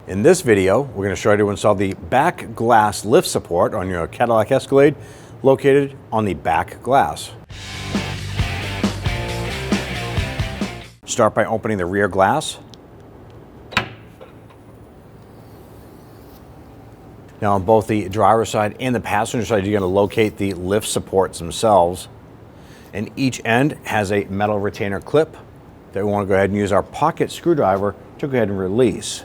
In this video, we're going to show you how to install the back glass lift support on your Cadillac Escalade located on the back glass. Start by opening the rear glass. Now on both the driver's side and the passenger side, you're going to locate the lift supports themselves. And each end has a metal retainer clip that we want to go ahead and use our pocket screwdriver to go ahead and release.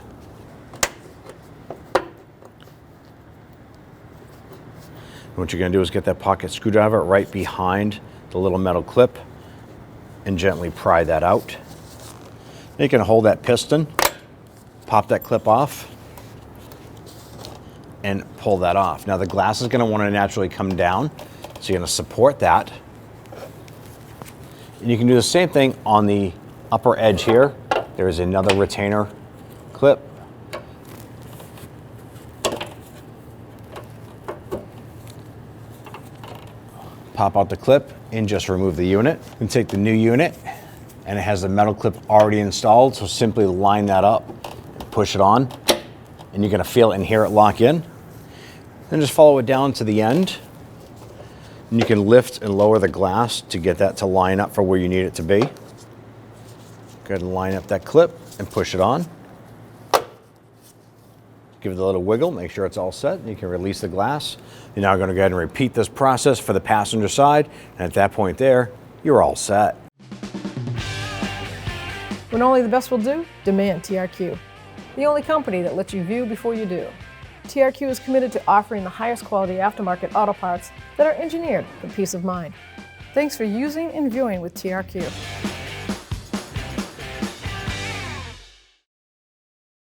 What you're going to do is get that pocket screwdriver right behind the little metal clip and gently pry that out. Then you can hold that piston, pop that clip off, and pull that off. Now the glass is going to want to naturally come down, so you're going to support that. And you can do the same thing on the upper edge here. There is another retainer clip. Pop out the clip and just remove the unit. You can take the new unit and it has the metal clip already installed, so simply line that up, push it on, and you're gonna feel it and hear it lock in. Then just follow it down to the end. And you can lift and lower the glass to get that to line up for where you need it to be. Go ahead and line up that clip and push it on. Give it a little wiggle, make sure it's all set, and you can release the glass. You're now going to go ahead and repeat this process for the passenger side, and at that point there, you're all set. When only the best will do, demand TRQ. The only company that lets you view before you do. TRQ is committed to offering the highest quality aftermarket auto parts that are engineered for peace of mind. Thanks for using and viewing with TRQ.